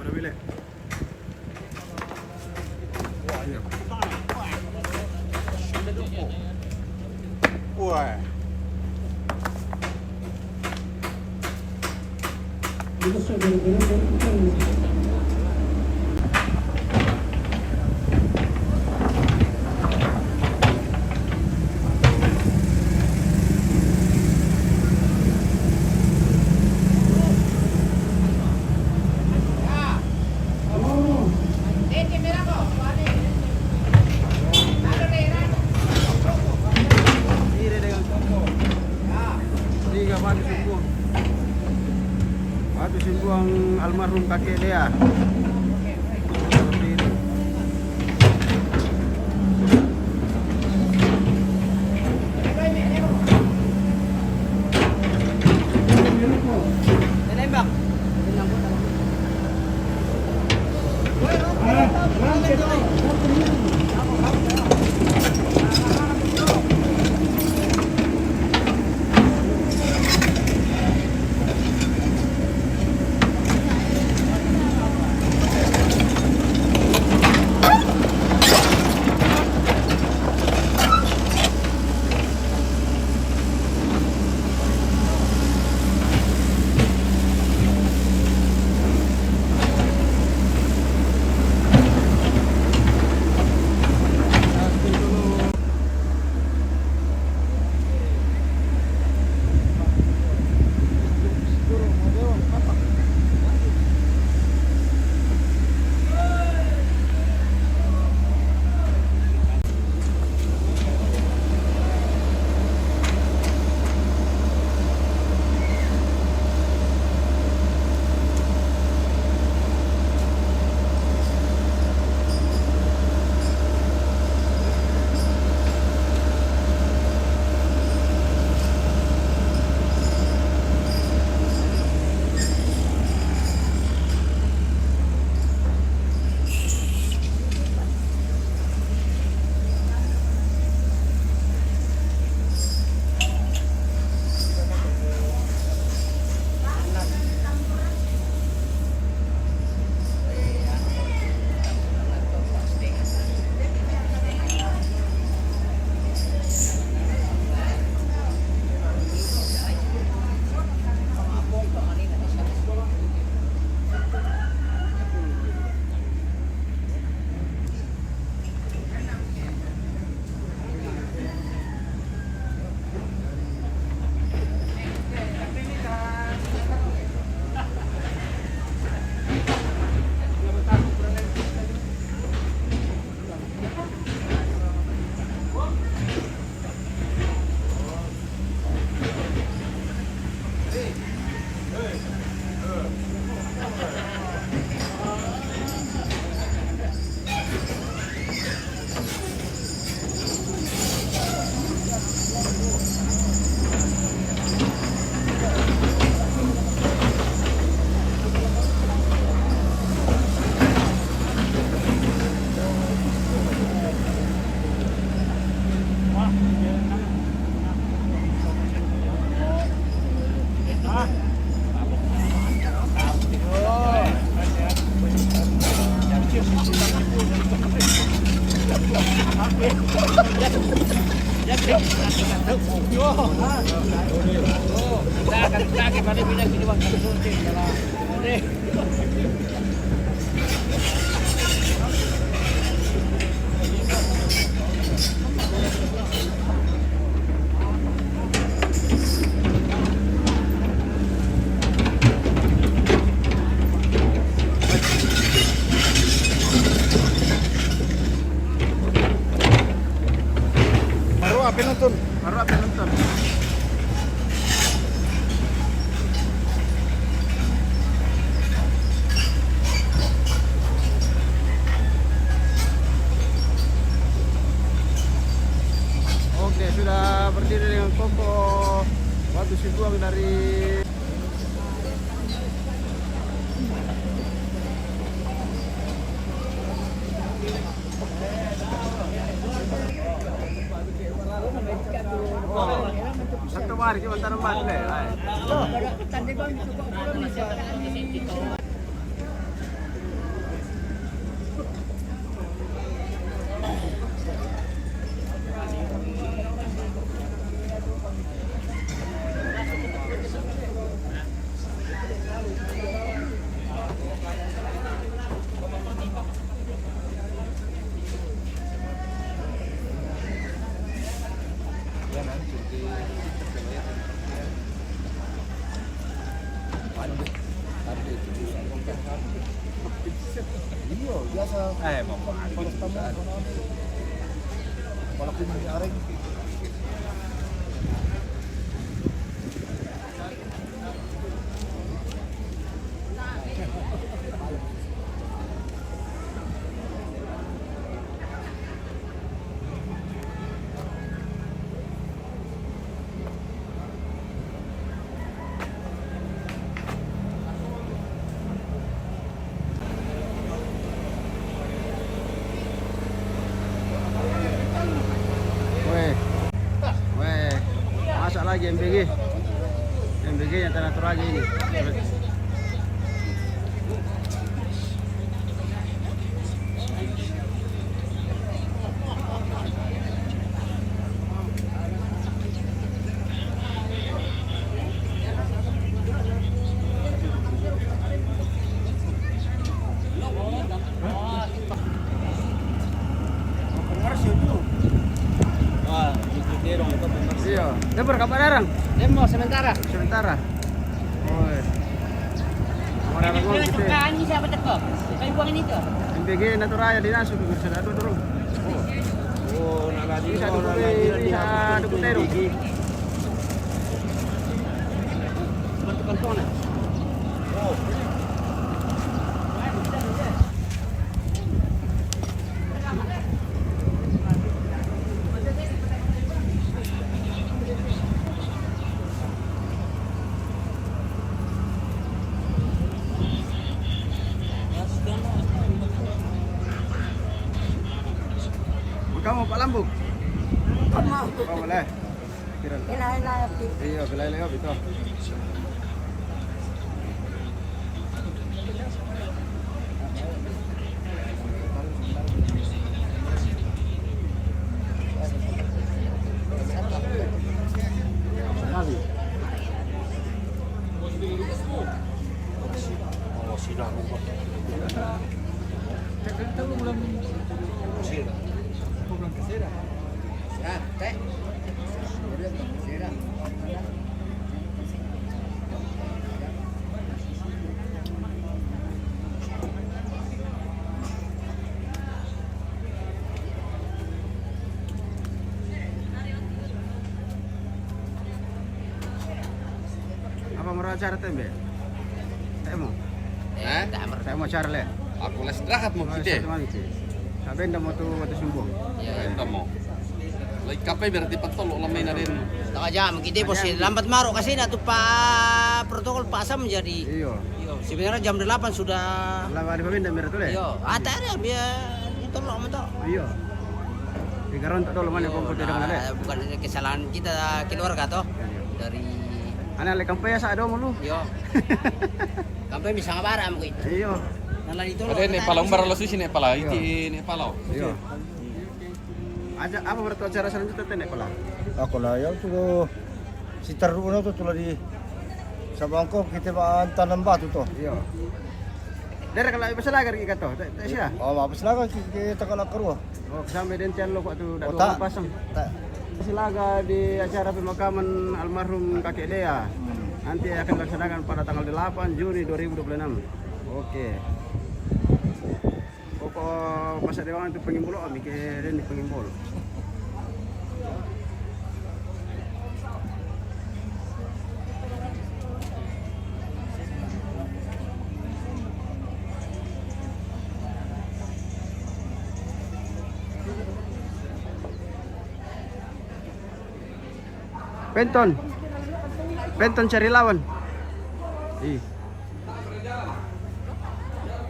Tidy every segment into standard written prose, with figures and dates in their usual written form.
pada bilik. Wah. Batu Sumbuang almarhum kakek Lea. Seperti ini. Nembak. Penonton, harap penonton. Oke, sudah berdiri dengan kokoh. Batu Sumbuang dari satu hari cuma taruh mati lah. Iya, biasa. Mau Walaupun areng. Weh, masak lagi MBG. MBG yang teratur aja ini. Iya, dia berkabar darang. Demo sementara. Sementara. Oh. Orang ngomong gitu. Ini siapa teko? Kayu buang ini tuh. MBG naturaya dinasuk bisa ada dorong. Oh, naladi Bisa dukutero. Bentuk kantongnya. Oh. Kamu Pak Lambuk? Mau. Oh, boleh. Kira. Ilay-ilay. Iya, bilay-bilay itu. Sekali. Oh, sudah lupa. Apa mau cara tembe? Saya mau. Saya mau cara le. Aku les drahat mau kita. Sabi nda mo to watu sumbong. Kita mau. Lagi kape berarti patol lamay na rin. Tak aja kita bos lambat maro kasi na tu pa protokol pasam menjadi. Iyo. Yo, sebenarnya jam 8 sudah. Lama di paminda mera to le. Yo, atare biar ditolong mo to. Iyo. Igaron to dolo man ko ko dengan le. Bukan kesalahan kita keluarga toh. Dari Ana le kampaya sa ado mo lu. yo. Kampai bisa ngabara mo gitu. Iyo. Nala ditolong. Ada nih palang barang susi nih pala iti nih palau. Iyo. Aja apa berarti acara selanjutnya tenek pala? Ako lah yang tuh si teruna tuh tuh di sa bangko kita ba tanam batu tuh. Iyo. Dere kalau iba sa lagar kita to. Ta siya. Oh, mapis lang kita kalau keruh. Oh, kasama din tiyan lo ko to Oh, datu pasang. Silaga di acara pemakaman almarhum Kakek Dea. Nanti akan dilaksanakan pada tanggal 8 Juni 2026. Oke. Pokok masa dewan itu pengimbul, mikirin di pengimbul. Penton cari lawan. Ih.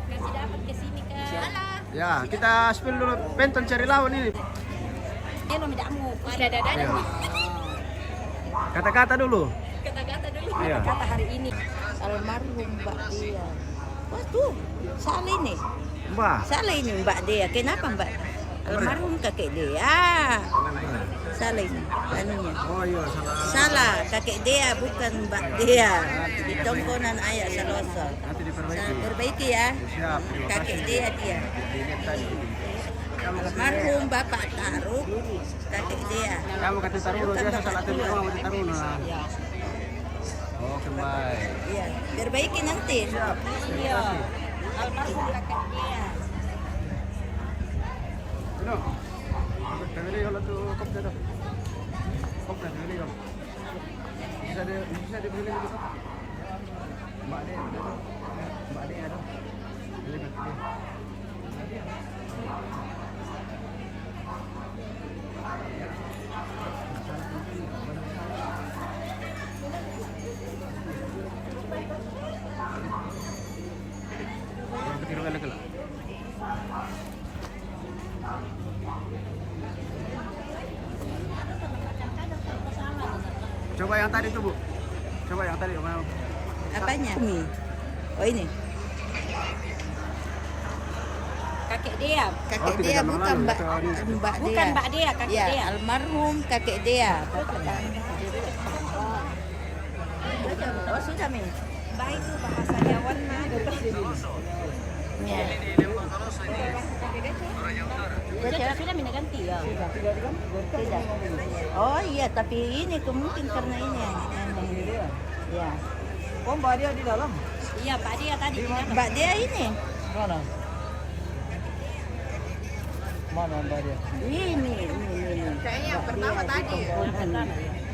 Kasih dapat ke sini ke. Alah. Ya, kita spill dulu Penton cari lawan ini. Dia lo midamu. Ada. Iya. Kata-kata dulu. Kata-kata dulu. Iya. Kata hari ini. Almarhum Mbak Dea. Wah tuh, salah ini. Mbak. Salah ini Mbak Dea. Kenapa Mbak? Almarhum kakek Dea. Salah ini. Anunya. Oh iya, salah. Salah, kakek Dea bukan Mbak Dea. Di tongkonan ayah Saloso. Nanti diperbaiki. Perbaiki ya. Siap, terima Kakek kasih. Dea dia. Dilihat tadi. Almarhum Bapak Taruk, kakek Dea. Kamu kata taruh dia salah tuh mau taruh nah. Ya. Oke, baik. Iya, perbaiki nanti. Siap. Iya. Almarhum kakek dia. Ano? Pemili ko lang ito, kop na ito. Kop na, pemili ko. Bisa dibeli dito. Mbak dia, Mbak dia ada. Beli kan? Kira lagi lah. Coba yang tadi tuh, Bu. Coba yang tadi mau. Apanya? Ini. Oh ini. Kakek dia. Kakek dia tidak bukan mengenal, Mbak. itu ini. Mbak dia. Bukan Mbak dia, kakek Ya, dia. almarhum kakek dia. Oh sudah Mi. Mbak itu bahasa Jawa mah. Ya. Sudah Mina ganti ya. Tidak. Oh iya, tapi ini mungkin karena ini. Ya. Oh, Mbak dia di dalam. Iya, Pak dia tadi. Mbak dia ini. Mana? Mana Mbak dia? Ini. Kayaknya yang pertama tadi.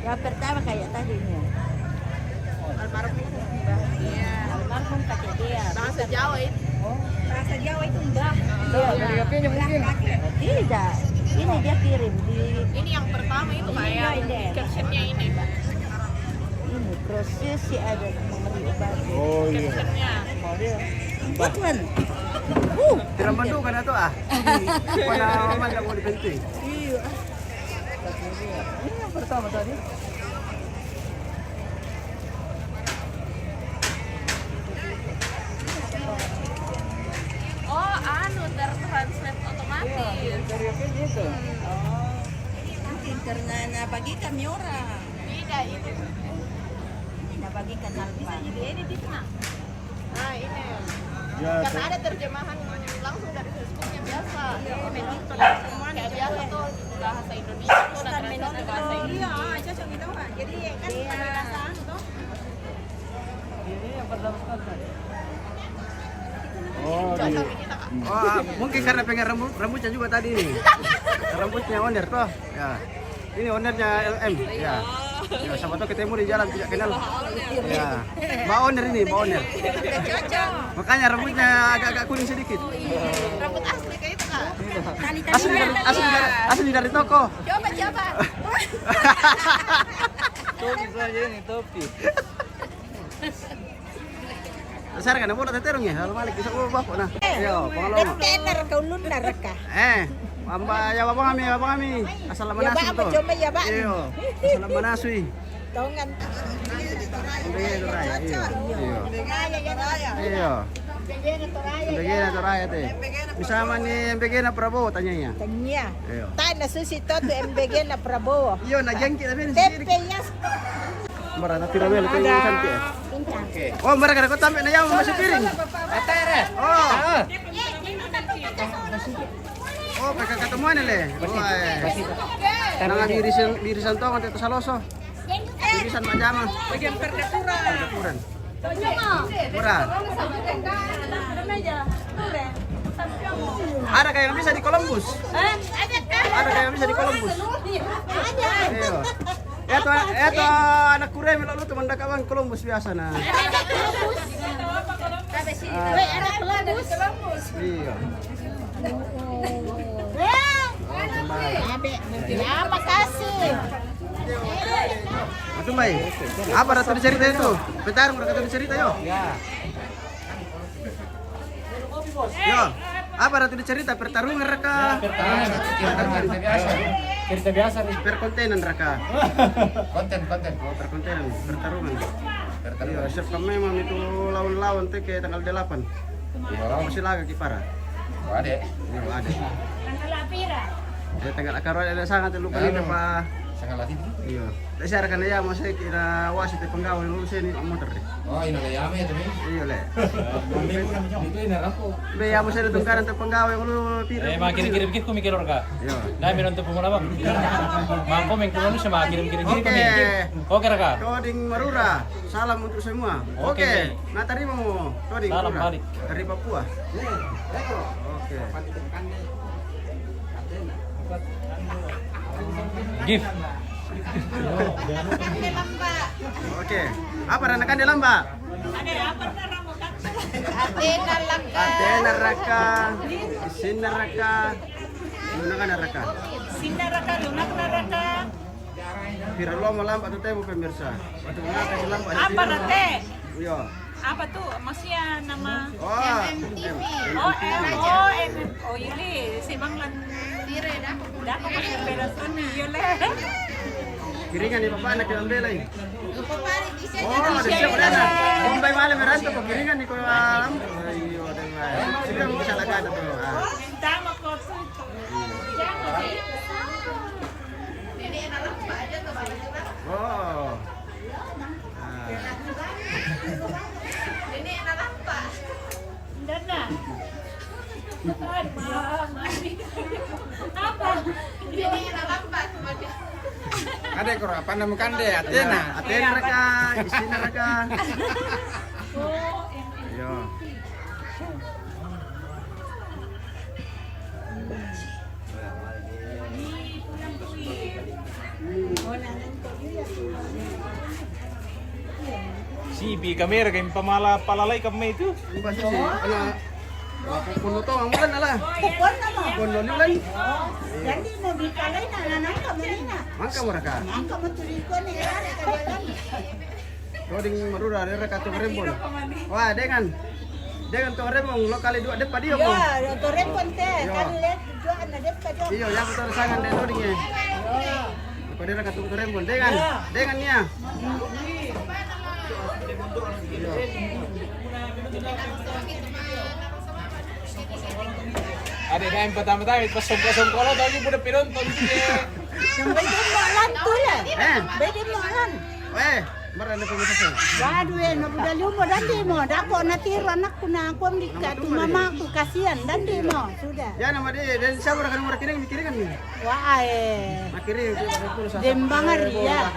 Yang pertama kayak tadi ini. Almarhum itu Mbah. Iya, almarhum kakek dia. Bahasa Jawa itu. Bahasa Jawa itu Mbah. Tidak. Ini dia kirim di Ini yang pertama itu Pak ya. Captionnya ini. ini prosesi ada memberi obat. Oh iya. Captionnya. Bukan. Tiram bandu kan itu ah. Pada mama nggak mau dipenting. Iya. Ini yang pertama tadi. Oh, tertranslate otomatis. Dari apa itu? Mungkin karena nabagikan ni orang. Beda ini. Nabagikan Bisa alfa. jadi edit itu nak. Nah ini. Ya, Karena ada terjemahan langsung dari Facebooknya biasa. Menonton semua kayak biasa tuh bahasa Indonesia tuh dan menonton bahasa Indonesia. Iya, cocok gitu kan. Jadi kan bahasa tuh. ini yang pertama sekali. Oh, Cocok kita Kak. oh mungkin karena pengen rambutnya juga tadi nih. Rambutnya owner toh. Ya. Ini ownernya LM. Ya. Ya, sama tuh ketemu di jalan tidak kenal. Ya. Mbak owner ini, Mbak owner. Cocok. Makanya rambutnya agak-agak kuning sedikit. Rambut asli kayak itu Kak. Asli dari toko. Coba. Topi saja ini topi. Sekarang kan boleh terong ya, kalau balik bisa ubah kok nah. Yo, pengalaman. Tener kau lunar ka. Amba ya babang kami. Asal manasui to. Coba ya Pak. Iyo. Asal manasui. Tongan. Mbege raya. Iyo. Raya ya raya. Iyo. Begini to raya. Mbege na to raya te. Bisa man ni Mbege na Prabowo tanyanya. Tanya. Iyo. Tana susi to MBG na Prabowo. Iyo na jengki na ben Tepe sendiri. yas. Mara na tirawel ko yung santi. Oh, mara ka ko tambe na yaw masih piring. Oh. Oh, pagka ketemuan le. Nang birisan to nganti sa loso. Birisan majama. Bagian perdekuran. Kurang. Murah. Ada kayak yang bisa di Columbus. Ada kayak yang bisa di Columbus. Iya. Eto anak kurem lo teman dakawan Columbus biasa nah. Iya. Ya makasih. Itu baik. Apa ratu cerita itu? Bentar, mereka tuh cerita yo. Ya. Yo. Apa ratu cerita pertarungan mereka? Cerita biasa nih. Perkontenan mereka. Konten. Oh, perkontenan, pertarungan. Iya, siap kami memang itu lawan-lawan teh kayak tanggal 8. Masih laga kipara. Ada. Iya, ada. Ya tanggal akaran ada sangat lupa ini Pak Sangat latih. Iya. Dasar kan ya masih kira wasit penggawa yang lulus ini motor deh. Oh, ini kaya ya temen. Iya le. Itu ini rapo. Be ya masih ditungkaran untuk penggawa yang lulus pira. Kirim-kirim ko mikir ka. Iya. Dahil meron to pumula bang. Mangko mengkulo siya kirim-kirim Oke. Oke ka. Coding Marura, salam untuk semua. Oke. Oke. Nah tadi mau coding Salam Marura balik. dari Papua. Oke. Gift. Oke. Apa ranakan di lamba? Atena langka. Ate naraka, isin naraka, lunakan naraka. Sinaraka, lunak naraka. Pira lo malam atau temu pemirsa. Atau mana kasih lampu? Apa nate? Iya. Apa tuh? Maksudnya nama? Oh, Oh, yuli. Si Bang Lan. Dako pa siya perasan ni yule. kiringan ni papa anak yang belai. Upapari di siya. Oh, ada siap ada. Kumbay malam meranto pag kiringan ni ko alam. Ayo, ada. Siguro mo sa lagada to. Tama ko. Oh. Dana. Apa? Ada ko apa namukan deh Atena. Atena raka, isin raka. Yo. Si Bi kamera kay palalay kami itu. Ang basi si ana. Puno to ang mulan ala. Pupon na mo. Puno ni ulan. Jadi mo bikalay na nanangka mo nina. Mangka mo raka. Angka mo turiko ni Rare kabalan. Coding Marura dari Raka Rembon. Wah, dengan to Rembon lokal dua depa dia mo. Ya, torem ponte. Yo. Kan let juan na dep ka jo. Iyo, yang betul sangan dan codingnya. Pada Raka Rembon dengan niya. Ada na yung pertama-tama pasong-pasong ko lang dahil muna pinonton. Yang beda mo lan tu le. Beda mo lan. Marana pemirsa. Waduh, no budalyo mo dandi mo. Dako natiro anak ko na ako ang tu mama ko kasihan dandi mo. Sudah. Ya nama dia dan siapa rekan murah kiring mikirin kan. Wah, Akhirnya dembangar dia.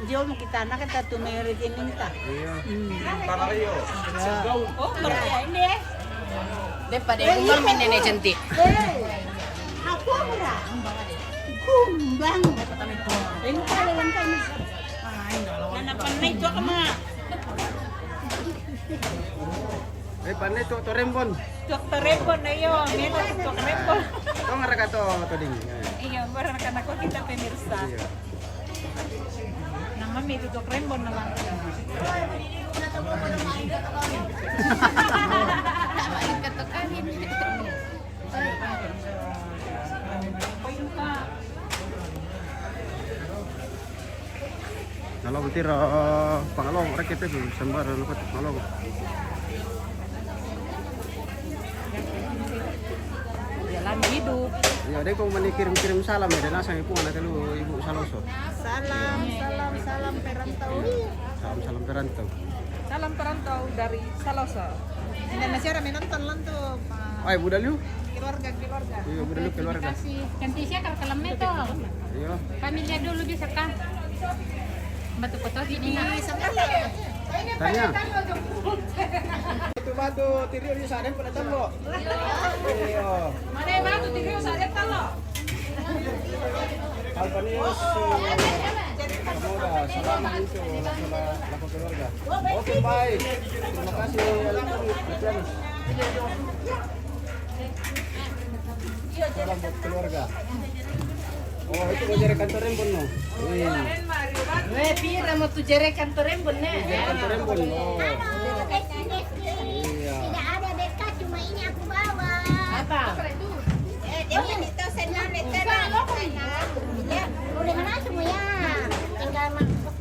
Dia mo kita anak kita tu merit ini kita. Iya. Panalayo. Oh, berapa ini? Depa de kumbang min nenek cantik. Aku murah. Kumbang. Ini kali lang kami. Nanapan na ito ka ma. Pandai to Rembon. Dr. Rembon na yun. Meron si Dr. Rembon. To nga raka to ding. Iyo, barang ka na ko kita pemirsa. Iya. Nang mami, Dr. Rembon naman. Kalau betir pangalong rakit itu sembar lepat pangalong. Jalan hidup. Ya, dia kok kirim salam ya dan asang ibu anak lu Ibu Saloso. Salam perantau. Salam perantau. Salam perantau dari Saloso. Indonesia rame nonton lang tuh. Ay, budalyo. Keluarga. Iya, budalyo keluarga. Ganti siya kalkalamnya tuh. Iya. Pamilya dulu bisa kah? Batu kotor gini na. Tanya. Itu batu tirio di sana pada tembok. Iya. Mana yang batu tiga saja talo. Alpanius. Semoga selama itu laku keluarga. Oke, baik. Terima kasih Alpanius. Salam buat keluarga. Oh, itu mau jadi kantor Rembon no. Pira mo tu jere kantor Rembon ne. Kantor Rembon. Oh. Tidak ada dekat, cuma ini aku bawa. Apa? Dia itu senang neteran. Ya, udah mana semua ya? Tinggal masuk.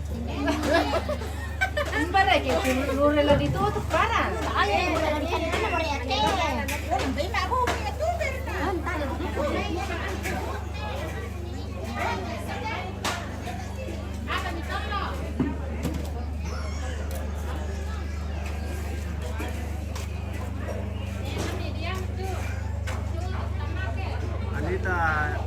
Para lagi, lure lagi itu tuh parah. Saya udah lagi sana meriake. Bina aku itu berna. kita ya.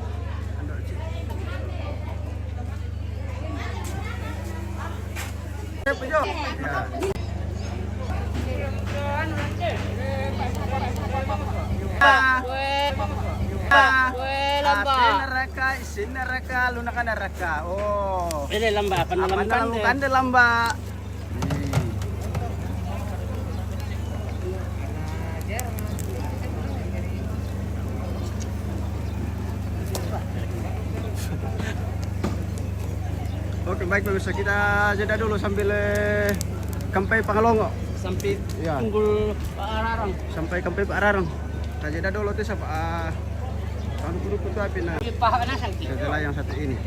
Ate neraka, isin neraka, lunakan neraka. Oh. Ini lamba, Pandai lamba. Oke baik pemirsa, kita jeda dulu sambil Kampai Pangalongo. Sampai Ya. tunggul Pak Ararang. Sampai Kampai Pak Ararang. Kita jeda dulu tuh siapa? Tahun kudu api nah. Paha na sakit. Setelah yang satu ini.